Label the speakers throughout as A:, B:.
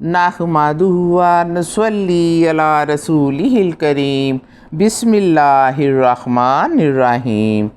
A: نحمدہ و نصلی علی رسولہ الکریم بسم اللہ الرحمن الرحیم۔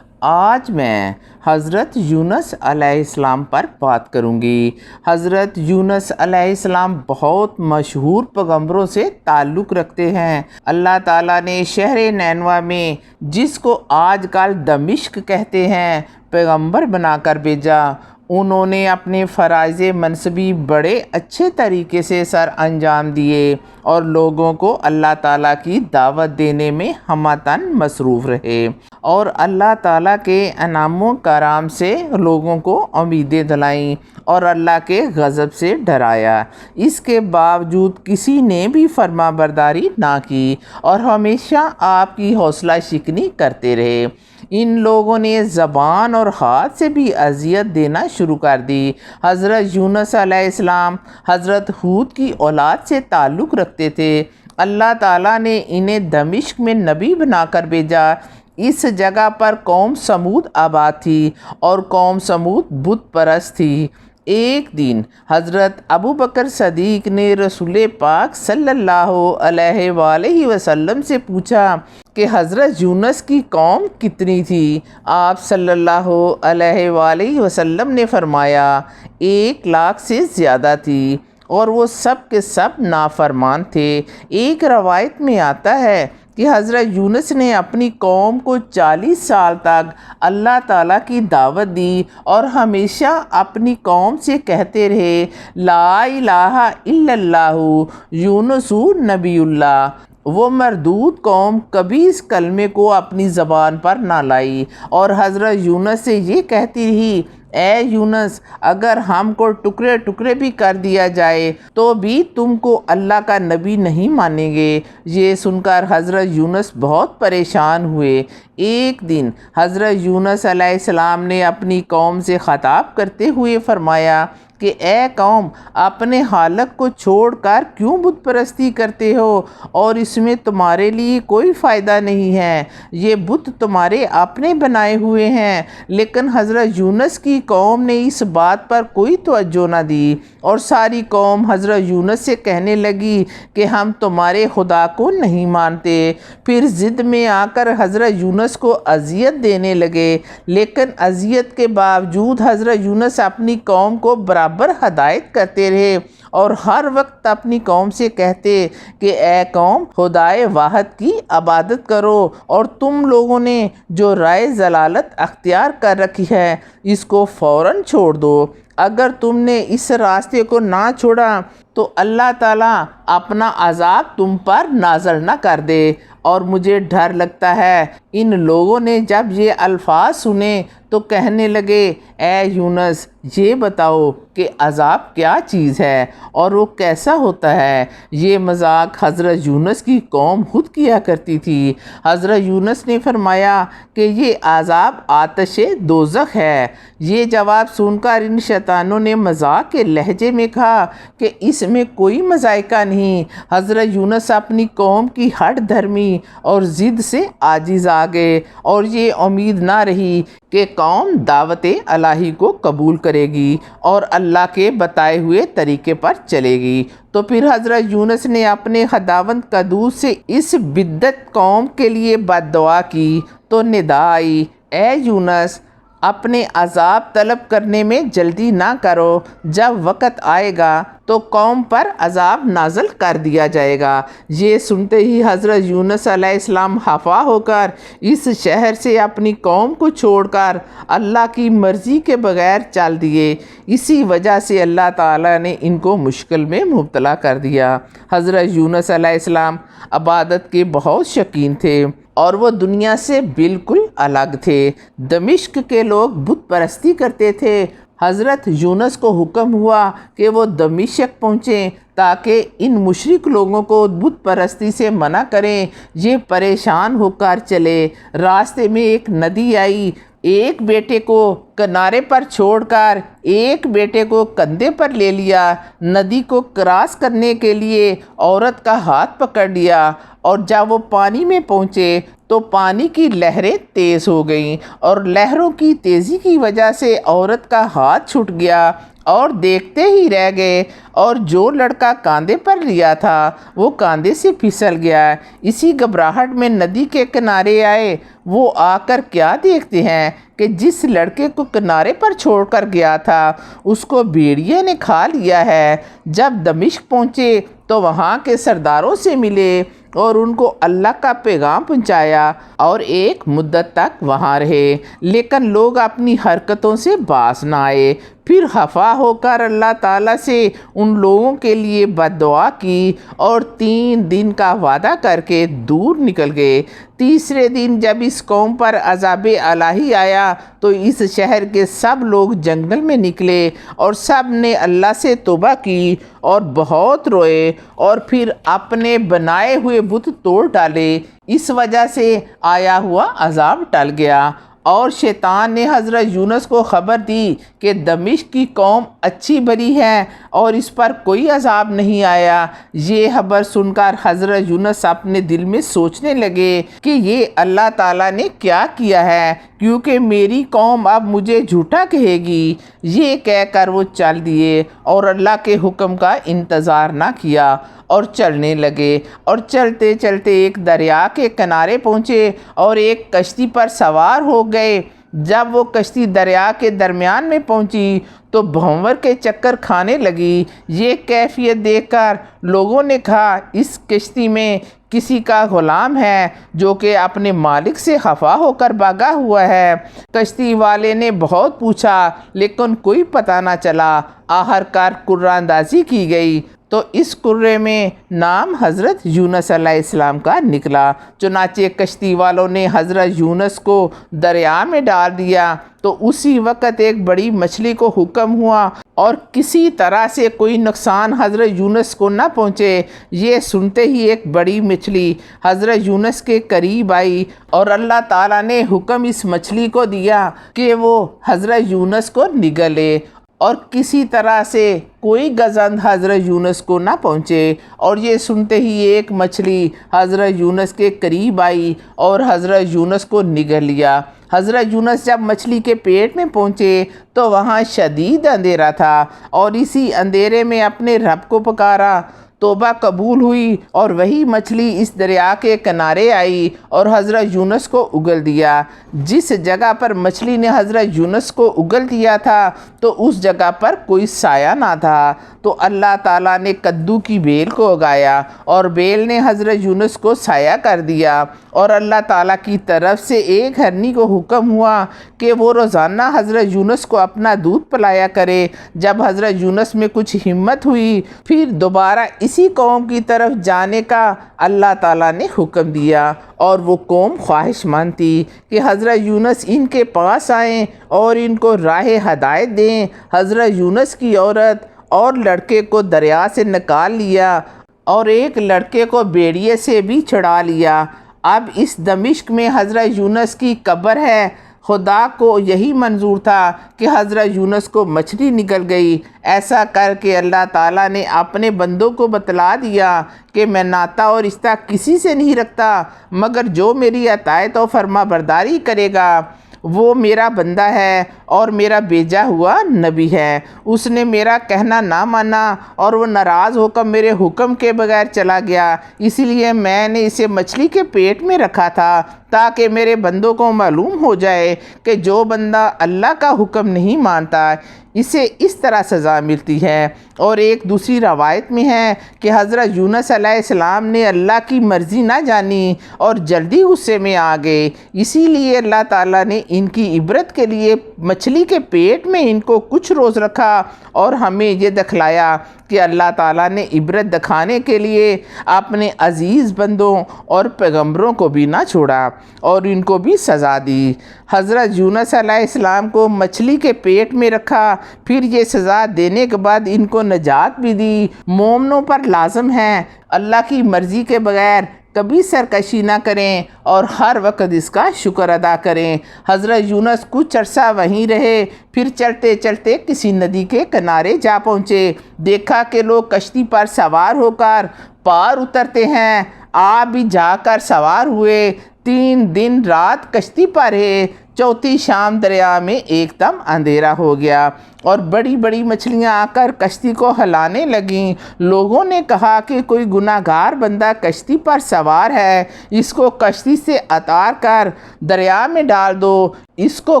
A: آج میں حضرت یونس علیہ السلام پر بات کروں گی۔ حضرت یونس علیہ السلام بہت مشہور پیغمبروں سے تعلق رکھتے ہیں۔ اللہ تعالیٰ نے شہر نینوا میں جس کو آج کل دمشق کہتے ہیں پیغمبر بنا کر بھیجا۔ انہوں نے اپنے فرائض منصبی بڑے اچھے طریقے سے سر انجام دیے اور لوگوں کو اللہ تعالیٰ کی دعوت دینے میں ہمہ مصروف رہے اور اللہ تعالیٰ کے انعام و کرام سے لوگوں کو امیدیں دلائیں اور اللہ کے غضب سے ڈرایا۔ اس کے باوجود کسی نے بھی فرما برداری نہ کی اور ہمیشہ آپ کی حوصلہ شکنی کرتے رہے۔ ان لوگوں نے زبان اور ہاتھ سے بھی اذیت دینا شروع کر دی۔ حضرت یونس علیہ السلام حضرت ہود کی اولاد سے تعلق رکھتے تھے۔ اللہ تعالیٰ نے انہیں دمشق میں نبی بنا کر بھیجا۔ اس جگہ پر قوم سمود آباد تھی اور قوم سمود بت پرست تھی۔ ایک دن حضرت ابوبکر صدیق نے رسول پاک صلی اللہ علیہ وآلہ وسلم سے پوچھا کہ حضرت یونس کی قوم کتنی تھی؟ آپ صلی اللہ علیہ وآلہ وسلم نے فرمایا 1,00,000 سے زیادہ تھی اور وہ سب کے سب نافرمان تھے۔ ایک روایت میں آتا ہے کہ حضرت یونس نے اپنی قوم کو 40 سال تک اللہ تعالیٰ کی دعوت دی اور ہمیشہ اپنی قوم سے کہتے رہے لا الہ الا اللہ یونس نبی اللہ۔ وہ مردود قوم کبھی اس کلمے کو اپنی زبان پر نہ لائی اور حضرت یونس سے یہ کہتی رہی اے یونس، اگر ہم کو ٹکڑے ٹکڑے بھی کر دیا جائے تو بھی تم کو اللہ کا نبی نہیں مانیں گے۔ یہ سن کر حضرت یونس بہت پریشان ہوئے۔ ایک دن حضرت یونس علیہ السلام نے اپنی قوم سے خطاب کرتے ہوئے فرمایا کہ اے قوم، اپنے خالق کو چھوڑ کر کیوں بت پرستی کرتے ہو اور اس میں تمہارے لیے کوئی فائدہ نہیں ہے۔ یہ بت تمہارے اپنے بنائے ہوئے ہیں۔ لیکن حضرت یونس کی قوم نے اس بات پر کوئی توجہ نہ دی اور ساری قوم حضرت یونس سے کہنے لگی کہ ہم تمہارے خدا کو نہیں مانتے۔ پھر ضد میں آ کر حضرت یونس کو اذیت دینے لگے، لیکن اذیت کے باوجود حضرت یونس اپنی قوم کو برابر ہدایت کرتے رہے اور ہر وقت اپنی قوم سے کہتے کہ اے قوم، خدائے واحد کی عبادت کرو اور تم لوگوں نے جو رائے ضلالت اختیار کر رکھی ہے اس کو فوراً چھوڑ دو۔ اگر تم نے اس راستے کو نہ چھوڑا تو اللہ تعالیٰ اپنا عذاب تم پر نازل نہ کر دے۔ اور مجھے ڈر لگتا ہے ان لوگوں نے جب یہ الفاظ سنے تو کہنے لگے اے یونس، یہ بتاؤ کہ عذاب کیا چیز ہے اور وہ کیسا ہوتا ہے۔ یہ مذاق حضرت یونس کی قوم خود کیا کرتی تھی۔ حضرت یونس نے فرمایا کہ یہ عذاب آتش دوزخ ہے۔ یہ جواب سن کر ان شیطانوں نے مذاق کے لہجے میں کہا کہ اس میں کوئی مذائقہ نہیں۔ حضرت یونس اپنی قوم کی ہٹ دھرمی اور ضد سے عاجز آ گئے اور یہ امید نہ رہی کہ قوم دعوت الہی کو قبول کرے گی اور اللہ کے بتائے ہوئے طریقے پر چلے گی۔ تو پھر حضرت یونس نے اپنے خداوند قدوس سے اس بدعت قوم کے لیے بد دعا کی تو ندا آئی اے یونس، اپنے عذاب طلب کرنے میں جلدی نہ کرو، جب وقت آئے گا تو قوم پر عذاب نازل کر دیا جائے گا۔ یہ سنتے ہی حضرت یونس علیہ السلام خفا ہو کر اس شہر سے اپنی قوم کو چھوڑ کر اللہ کی مرضی کے بغیر چل دیے۔ اسی وجہ سے اللہ تعالیٰ نے ان کو مشکل میں مبتلا کر دیا۔ حضرت یونس علیہ السلام عبادت کے بہت شوقین تھے اور وہ دنیا سے بالکل الگ تھے۔ دمشق کے لوگ بت پرستی کرتے تھے۔ حضرت یونس کو حکم ہوا کہ وہ دمشق پہنچیں تاکہ ان مشرک لوگوں کو بت پرستی سے منع کریں۔ یہ پریشان ہو کر چلے۔ راستے میں ایک ندی آئی۔ ایک بیٹے کو کنارے پر چھوڑ کر ایک بیٹے کو کندھے پر لے لیا۔ ندی کو کراس کرنے کے لیے عورت کا ہاتھ پکڑ لیا اور جب وہ پانی میں پہنچے تو پانی کی لہریں تیز ہو گئیں اور لہروں کی تیزی کی وجہ سے عورت کا ہاتھ چھوٹ گیا اور دیکھتے ہی رہ گئے، اور جو لڑکا کاندھے پر لیا تھا وہ کاندھے سے پھسل گیا۔ اسی گھبراہٹ میں ندی کے کنارے آئے۔ وہ آ کر کیا دیکھتے ہیں کہ جس لڑکے کو کنارے پر چھوڑ کر گیا تھا اس کو بھیڑیے نے کھا لیا ہے۔ جب دمشق پہنچے تو وہاں کے سرداروں سے ملے اور ان کو اللہ کا پیغام پہنچایا اور ایک مدت تک وہاں رہے، لیکن لوگ اپنی حرکتوں سے باز نہ آئے۔ پھر خفا ہو کر اللہ تعالیٰ سے ان لوگوں کے لیے بد دعا کی اور 3 دن کا وعدہ کر کے دور نکل گئے۔ تیسرے دن جب اس قوم پر عذاب الہی آیا تو اس شہر کے سب لوگ جنگل میں نکلے اور سب نے اللہ سے توبہ کی اور بہت روئے اور پھر اپنے بنائے ہوئے بت توڑ ڈالے۔ اس وجہ سے آیا ہوا عذاب ٹل گیا۔ اور شیطان نے حضرت یونس کو خبر دی کہ دمشق کی قوم اچھی بری ہے اور اس پر کوئی عذاب نہیں آیا۔ یہ خبر سن کر حضرت یونس اپنے دل میں سوچنے لگے کہ یہ اللہ تعالیٰ نے کیا کیا ہے، کیونکہ میری قوم اب مجھے جھوٹا کہے گی۔ یہ کہہ کر وہ چل دیے اور اللہ کے حکم کا انتظار نہ کیا اور چلنے لگے، اور چلتے چلتے ایک دریا کے کنارے پہنچے اور ایک کشتی پر سوار ہو گئے۔ جب وہ کشتی دریا کے درمیان میں پہنچی تو بھنور کے چکر کھانے لگی۔ یہ کیفیت دیکھ کر لوگوں نے کہا اس کشتی میں کسی کا غلام ہے جو کہ اپنے مالک سے خفا ہو کر بھاگا ہوا ہے۔ کشتی والے نے بہت پوچھا لیکن کوئی پتہ نہ چلا۔ آخر کار قرہ اندازی کی گئی تو اس قرے میں نام حضرت یونس علیہ السلام کا نکلا۔ چنانچہ کشتی والوں نے حضرت یونس کو دریا میں ڈال دیا تو اسی وقت ایک بڑی مچھلی کو حکم ہوا اور کسی طرح سے کوئی نقصان حضرت یونس کو نہ پہنچے۔ یہ سنتے ہی ایک بڑی مچھلی حضرت یونس کے قریب آئی اور اللہ تعالیٰ نے حکم اس مچھلی کو دیا کہ وہ حضرت یونس کو نگلے اور کسی طرح سے کوئی گزند حضرت یونس کو نہ پہنچے۔ اور یہ سنتے ہی ایک مچھلی حضرت یونس کے قریب آئی اور حضرت یونس کو نگل لیا۔ حضرت یونس جب مچھلی کے پیٹ میں پہنچے تو وہاں شدید اندھیرا تھا اور اسی اندھیرے میں اپنے رب کو پکارا۔ توبہ قبول ہوئی اور وہی مچھلی اس دریا کے کنارے آئی اور حضرت یونس کو اگل دیا۔ جس جگہ پر مچھلی نے حضرت یونس کو اگل دیا تھا تو اس جگہ پر کوئی سایہ نہ تھا، تو اللہ تعالیٰ نے کدو کی بیل کو اگایا اور بیل نے حضرت یونس کو سایہ کر دیا۔ اور اللہ تعالیٰ کی طرف سے ایک ہرنی کو حکم ہوا کہ وہ روزانہ حضرت یونس کو اپنا دودھ پلایا کرے۔ جب حضرت یونس میں کچھ ہمت ہوئی پھر دوبارہ اسی قوم کی طرف جانے کا اللہ تعالیٰ نے حکم دیا، اور وہ قوم خواہش مند تھی کہ حضرت یونس ان کے پاس آئیں اور ان کو راہ ہدایت دیں۔ حضرت یونس کی عورت اور لڑکے کو دریا سے نکال لیا اور ایک لڑکے کو بیڑیے سے بھی چھڑا لیا۔ اب اس دمشق میں حضرت یونس کی قبر ہے۔ خدا کو یہی منظور تھا کہ حضرت یونس کو مچھلی نگل گئی۔ ایسا کر کے اللہ تعالیٰ نے اپنے بندوں کو بتلا دیا کہ میں ناطہ اور رشتہ کسی سے نہیں رکھتا، مگر جو میری اطاعت و فرما برداری کرے گا وہ میرا بندہ ہے اور میرا بھیجا ہوا نبی ہے۔ اس نے میرا کہنا نہ مانا اور وہ ناراض ہو کر میرے حکم کے بغیر چلا گیا، اسی لیے میں نے اسے مچھلی کے پیٹ میں رکھا تھا تاکہ میرے بندوں کو معلوم ہو جائے کہ جو بندہ اللہ کا حکم نہیں مانتا اسے اس طرح سزا ملتی ہے۔ اور ایک دوسری روایت میں ہے کہ حضرت یونس علیہ السلام نے اللہ کی مرضی نہ جانی اور جلدی غصے میں آ گئے، اسی لیے اللہ تعالیٰ نے ان کی عبرت کے لیے مچھلی کے پیٹ میں ان کو کچھ روز رکھا اور ہمیں یہ دکھلایا کہ اللہ تعالیٰ نے عبرت دکھانے کے لیے اپنے عزیز بندوں اور پیغمبروں کو بھی نہ چھوڑا اور ان کو بھی سزا دی۔ حضرت یونس علیہ السلام کو مچھلی کے پیٹ میں رکھا، پھر یہ سزا دینے کے بعد ان کو نجات بھی دی۔ مومنوں پر لازم ہے اللہ کی مرضی کے بغیر کبھی سرکشی نہ کریں اور ہر وقت اس کا شکر ادا کریں۔ حضرت یونس کچھ عرصہ وہیں رہے، پھر چلتے چلتے کسی ندی کے کنارے جا پہنچے۔ دیکھا کہ لوگ کشتی پر سوار ہو کر پار اترتے ہیں، آپ بھی جا کر سوار ہوئے۔ 3 دن رات کشتی پر ہے، چوتھی شام دریا میں ایک دم اندھیرا ہو گیا اور بڑی بڑی مچھلیاں آ کر کشتی کو ہلانے لگیں۔ لوگوں نے کہا کہ کوئی گناہ گار بندہ کشتی پر سوار ہے، اس کو کشتی سے اتار کر دریا میں ڈال دو، اس کو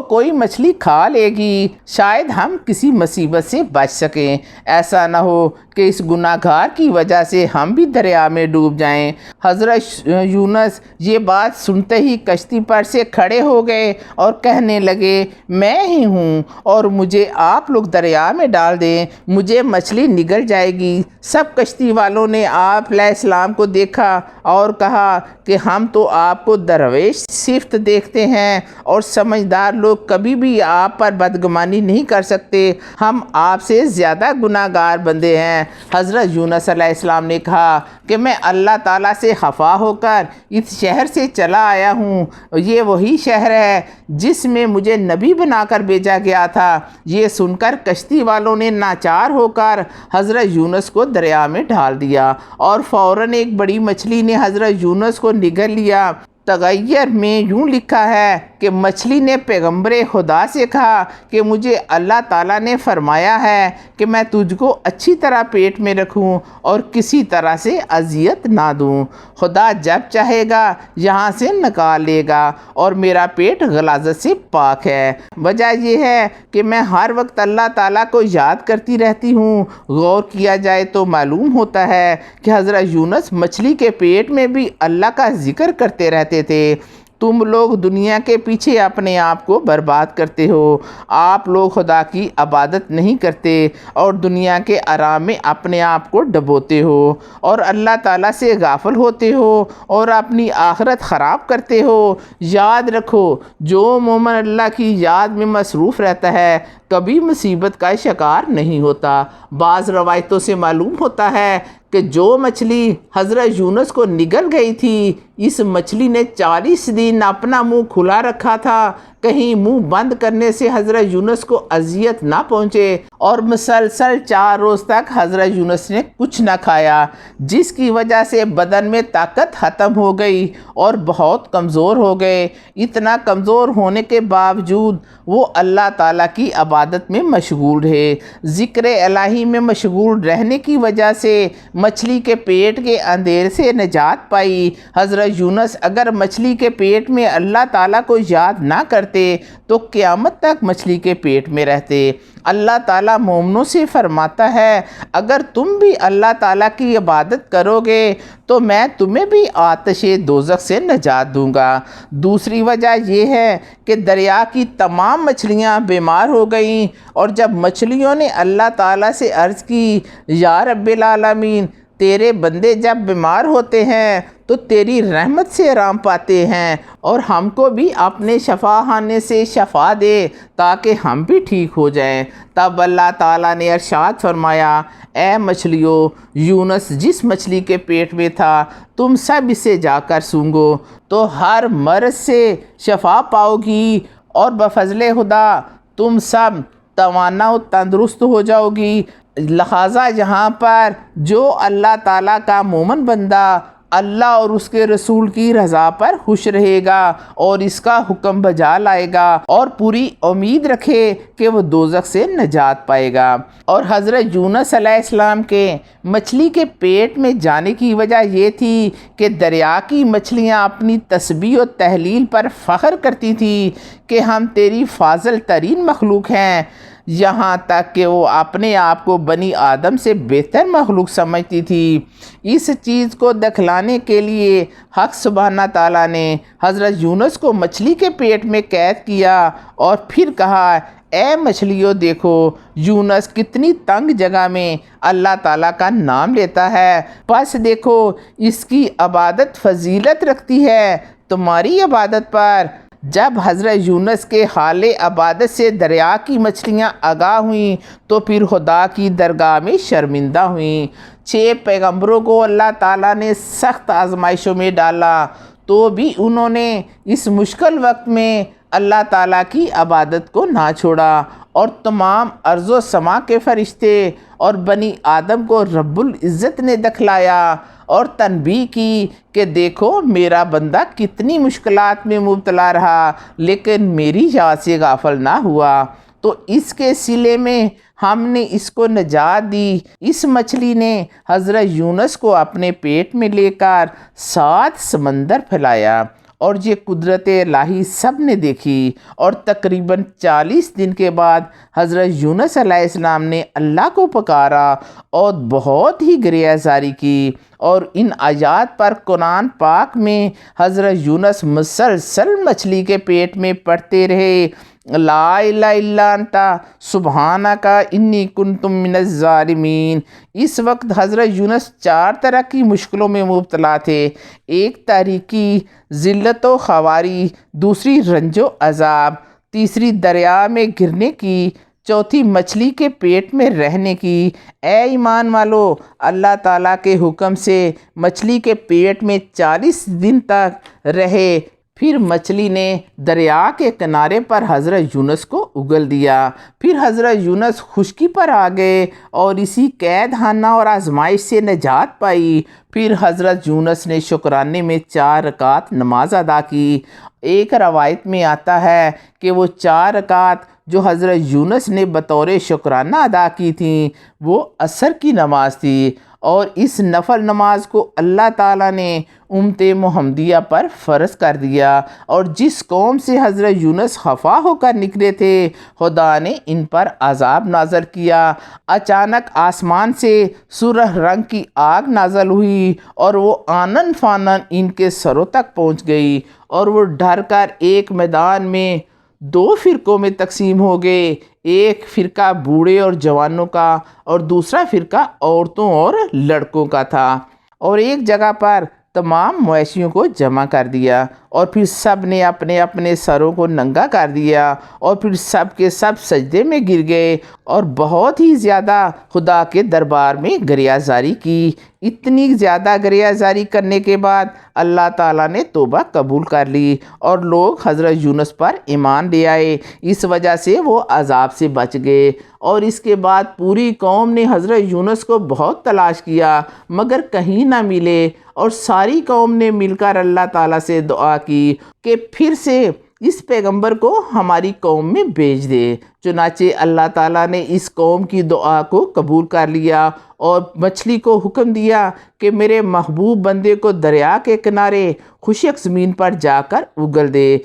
A: کوئی مچھلی کھا لے گی، شاید ہم کسی مصیبت سے بچ سکیں، ایسا نہ ہو کہ اس گناہ گار کی وجہ سے ہم بھی دریا میں ڈوب جائیں۔ حضرت یونس یہ بات سنتے ہی کشتی پر سے کھڑے ہو گئے اور کہنے لگے، میں ہی ہوں اور مجھے آپ لوگ دریا میں ڈال دیں، مجھے مچھلی نگل جائے گی۔ سب کشتی والوں نے آپ علیہ السلام کو دیکھا اور کہا کہ ہم تو آپ کو درویش صفت دیکھتے ہیں اور سمجھدار لوگ کبھی بھی آپ پر بدگمانی نہیں کر سکتے، ہم آپ سے زیادہ گناہ گار بندے ہیں۔ حضرت یونس علیہ السلام نے کہا کہ میں اللہ تعالیٰ سے خفا ہو کر اس شہر سے چلا آیا ہوں، یہ وہی شہر ہے جس میں مجھے نبی بنا کر بھیجا گیا تھا۔ یہ سن کر کشتی والوں نے ناچار ہو کر حضرت یونس کو دریا میں ڈال دیا اور فوراً ایک بڑی مچھلی نے حضرت یونس کو نگل لیا۔ تغیر میں یوں لکھا ہے کہ مچھلی نے پیغمبر خدا سے کہا کہ مجھے اللہ تعالیٰ نے فرمایا ہے کہ میں تجھ کو اچھی طرح پیٹ میں رکھوں اور کسی طرح سے اذیت نہ دوں، خدا جب چاہے گا یہاں سے نکال لے گا اور میرا پیٹ غلاظت سے پاک ہے۔ وجہ یہ ہے کہ میں ہر وقت اللہ تعالیٰ کو یاد کرتی رہتی ہوں۔ غور کیا جائے تو معلوم ہوتا ہے کہ حضرت یونس مچھلی کے پیٹ میں بھی اللہ کا ذکر کرتے رہتے تھے۔ تم لوگ دنیا کے پیچھے اپنے آپ کو برباد کرتے ہو، آپ لوگ خدا کی عبادت نہیں کرتے اور دنیا کے آرام میں اپنے آپ کو ڈبوتے ہو اور اللہ تعالیٰ سے غافل ہوتے ہو اور اپنی آخرت خراب کرتے ہو۔ یاد رکھو، جو مومن اللہ کی یاد میں مصروف رہتا ہے کبھی مصیبت کا شکار نہیں ہوتا۔ بعض روایتوں سے معلوم ہوتا ہے کہ جو مچھلی حضرت یونس کو نگل گئی تھی، اس مچھلی نے 40 دن اپنا منہ کھلا رکھا تھا، کہیں منہ بند کرنے سے حضرت یونس کو اذیت نہ پہنچے، اور مسلسل 4 روز تک حضرت یونس نے کچھ نہ کھایا، جس کی وجہ سے بدن میں طاقت ختم ہو گئی اور بہت کمزور ہو گئے۔ اتنا کمزور ہونے کے باوجود وہ اللہ تعالیٰ کی عبادت میں مشغول رہے۔ ذکر الہی میں مشغول رہنے کی وجہ سے مچھلی کے پیٹ کے اندھیرے سے نجات پائی۔ حضرت یونس اگر مچھلی کے پیٹ میں اللہ تعالیٰ کو یاد نہ کرتے تو قیامت تک مچھلی کے پیٹ میں رہتے۔ اللہ تعالیٰ مومنوں سے فرماتا ہے، اگر تم بھی اللہ تعالیٰ کی عبادت کرو گے تو میں تمہیں بھی آتش دوزخ سے نجات دوں گا۔ دوسری وجہ یہ ہے کہ دریا کی تمام مچھلیاں بیمار ہو گئیں، اور جب مچھلیوں نے اللہ تعالیٰ سے عرض کی، یا رب العالمین، تیرے بندے جب بیمار ہوتے ہیں تو تیری رحمت سے آرام پاتے ہیں، اور ہم کو بھی اپنے شفا خانے سے شفا دے تاکہ ہم بھی ٹھیک ہو جائیں۔ تب اللہ تعالیٰ نے ارشاد فرمایا، اے مچھلیوں، یونس جس مچھلی کے پیٹ میں تھا تم سب اسے جا کر سونگھو تو ہر مرض سے شفا پاؤ گی، اور بفضل خدا تم سب توانا و تندرست ہو جاؤ گی۔ لہٰذا یہاں پر جو اللہ تعالیٰ کا مومن بندہ اللہ اور اس کے رسول کی رضا پر خوش رہے گا اور اس کا حکم بجا لائے گا اور پوری امید رکھے کہ وہ دوزخ سے نجات پائے گا۔ اور حضرت یونس علیہ السلام کے مچھلی کے پیٹ میں جانے کی وجہ یہ تھی کہ دریا کی مچھلیاں اپنی تسبیح و تحلیل پر فخر کرتی تھیں کہ ہم تیری فاضل ترین مخلوق ہیں، یہاں تک کہ وہ اپنے آپ کو بنی آدم سے بہتر مخلوق سمجھتی تھی۔ اس چیز کو دکھلانے کے لیے حق سبحانہ تعالیٰ نے حضرت یونس کو مچھلی کے پیٹ میں قید کیا اور پھر کہا، اے مچھلیوں دیکھو، یونس کتنی تنگ جگہ میں اللہ تعالیٰ کا نام لیتا ہے، پس دیکھو اس کی عبادت فضیلت رکھتی ہے تمہاری عبادت پر۔ جب حضرت یونس کے حال عبادت سے دریا کی مچھلیاں آگاہ ہوئیں تو پھر خدا کی درگاہ میں شرمندہ ہوئیں۔ 6 پیغمبروں کو اللہ تعالیٰ نے سخت آزمائشوں میں ڈالا تو بھی انہوں نے اس مشکل وقت میں اللہ تعالیٰ کی عبادت کو نہ چھوڑا، اور تمام ارض و سما کے فرشتے اور بنی آدم کو رب العزت نے دکھلایا اور تنبیہ کی کہ دیکھو میرا بندہ کتنی مشکلات میں مبتلا رہا لیکن میری یاد سے غافل نہ ہوا، تو اس کے صلے میں ہم نے اس کو نجات دی۔ اس مچھلی نے حضرت یونس کو اپنے پیٹ میں لے کر 7 سمندر پھیلایا، اور یہ قدرت الہی سب نے دیکھی، اور تقریباً 40 دن کے بعد حضرت یونس علیہ السلام نے اللہ کو پکارا اور بہت ہی گریہ زاری کی، اور ان آیات پر قرآن پاک میں حضرت یونس مسلسل مچھلی کے پیٹ میں پڑھتے رہے، لا الہ الا انت سبحانک انی کنت من الظالمین۔ اس وقت حضرت یونس 4 طرح کی مشکلوں میں مبتلا تھے، ایک تاریکی، ذلت و خواری، دوسری رنج و عذاب، تیسری دریا میں گرنے کی، چوتھی مچھلی کے پیٹ میں رہنے کی۔ اے ایمان والو، اللہ تعالیٰ کے حکم سے مچھلی کے پیٹ میں 40 دن تک رہے، پھر مچھلی نے دریا کے کنارے پر حضرت یونس کو اگل دیا، پھر حضرت یونس خشکی پر آ گئے اور اسی قید خانہ اور آزمائش سے نجات پائی۔ پھر حضرت یونس نے شکرانے میں 4 رکعت نماز ادا کی۔ ایک روایت میں آتا ہے کہ وہ 4 رکعت جو حضرت یونس نے بطور شکرانہ ادا کی تھیں وہ عصر کی نماز تھی، اور اس نفل نماز کو اللہ تعالیٰ نے امت محمدیہ پر فرض کر دیا، اور جس قوم سے حضرت یونس خفا ہو کر نکلے تھے خدا نے ان پر عذاب نازل کیا۔ اچانک آسمان سے سرخ رنگ کی آگ نازل ہوئی اور وہ آنن فانن ان کے سروں تک پہنچ گئی، اور وہ ڈر کر ایک میدان میں 2 فرقوں میں تقسیم ہو گئے، ایک فرقہ بوڑھے اور جوانوں کا اور دوسرا فرقہ عورتوں اور لڑکوں کا تھا، اور ایک جگہ پر تمام مویشیوں کو جمع کر دیا، اور پھر سب نے اپنے اپنے سروں کو ننگا کر دیا، اور پھر سب کے سب سجدے میں گر گئے اور بہت ہی زیادہ خدا کے دربار میں گریہ زاری کی۔ اتنی زیادہ گریہ زاری کرنے کے بعد اللہ تعالیٰ نے توبہ قبول کر لی، اور لوگ حضرت یونس پر ایمان لے آئے، اس وجہ سے وہ عذاب سے بچ گئے۔ اور اس کے بعد پوری قوم نے حضرت یونس کو بہت تلاش کیا مگر کہیں نہ ملے، اور ساری قوم نے مل کر اللہ تعالیٰ سے دعا کی کہ پھر سے اس پیغمبر کو ہماری قوم میں بھیج دے۔ چنانچہ اللہ تعالیٰ نے اس قوم کی دعا کو قبول کر لیا اور مچھلی کو حکم دیا کہ میرے محبوب بندے کو دریا کے کنارے خشک زمین پر جا کر اگل دے۔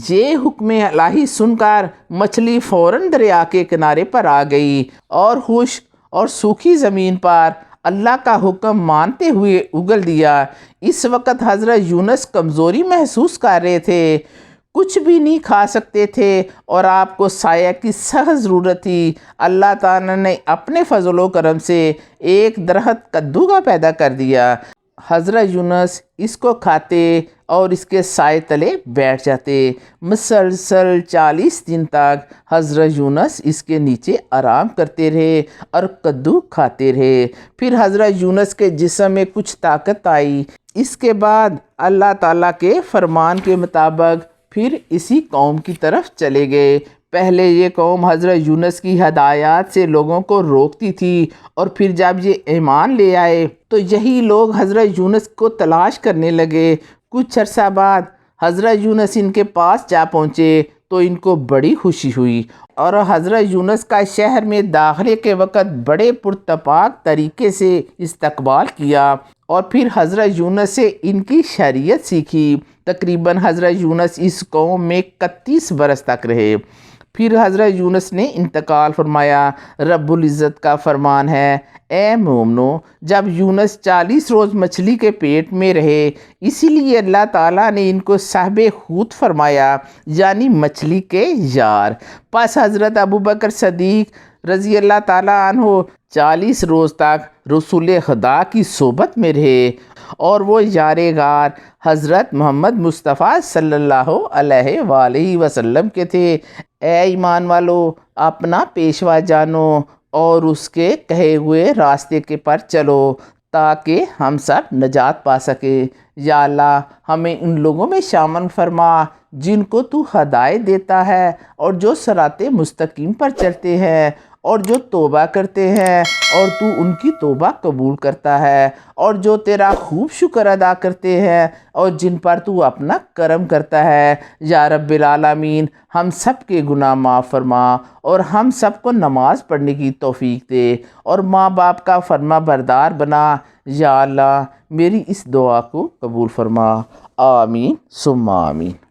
A: یہ حکم الہی سن کر مچھلی فوراً دریا کے کنارے پر آ گئی اور خشک اور سوکھی زمین پر اللہ کا حکم مانتے ہوئے اگل دیا۔ اس وقت حضرت یونس کمزوری محسوس کر رہے تھے، کچھ بھی نہیں کھا سکتے تھے اور آپ کو سایہ کی سخت ضرورت تھی۔ اللہ تعالیٰ نے اپنے فضل و کرم سے ایک درخت کدو کا پیدا کر دیا۔ حضرت یونس اس کو کھاتے اور اس کے سائے تلے بیٹھ جاتے۔ مسلسل 40 دن تک حضرت یونس اس کے نیچے آرام کرتے رہے اور کدو کھاتے رہے۔ پھر حضرت یونس کے جسم میں کچھ طاقت آئی۔ اس کے بعد اللہ تعالیٰ کے فرمان کے مطابق پھر اسی قوم کی طرف چلے گئے۔ پہلے یہ قوم حضرت یونس کی ہدایات سے لوگوں کو روکتی تھی، اور پھر جب یہ ایمان لے آئے تو یہی لوگ حضرت یونس کو تلاش کرنے لگے۔ کچھ عرصہ بعد حضرت یونس ان کے پاس جا پہنچے تو ان کو بڑی خوشی ہوئی، اور حضرت یونس کا شہر میں داخلے کے وقت بڑے پرتپاک طریقے سے استقبال کیا، اور پھر حضرت یونس سے ان کی شریعت سیکھی۔ تقریباً حضرت یونس اس قوم میں 31 برس تک رہے۔ پھر حضرت یونس نے انتقال فرمایا۔ رب العزت کا فرمان ہے، اے مومنو، جب یونس 40 روز مچھلی کے پیٹ میں رہے، اسی لیے اللہ تعالیٰ نے ان کو صاحب حوت فرمایا، یعنی مچھلی کے یار۔ پس حضرت ابوبکر صدیق رضی اللہ تعالیٰ عنہ 40 روز تک رسول خدا کی صحبت میں رہے، اور وہ یار غار حضرت محمد مصطفیٰ صلی اللہ علیہ وآلہ وسلم کے تھے۔ اے ایمان والو، اپنا پیشوا جانو اور اس کے کہے ہوئے راستے کے پر چلو تاکہ ہم سب نجات پا سکیں۔ یا اللہ، ہمیں ان لوگوں میں شامل فرما جن کو تو ہدایت دیتا ہے اور جو صراط مستقیم پر چلتے ہیں، اور جو توبہ کرتے ہیں اور تو ان کی توبہ قبول کرتا ہے، اور جو تیرا خوب شکر ادا کرتے ہیں اور جن پر تو اپنا کرم کرتا ہے۔ یا رب العالمین ہم سب کے گناہ معاف فرما اور ہم سب کو نماز پڑھنے کی توفیق دے اور ماں باپ کا فرما بردار بنا۔ یا اللہ میری اس دعا کو قبول فرما، آمین ثم آمین۔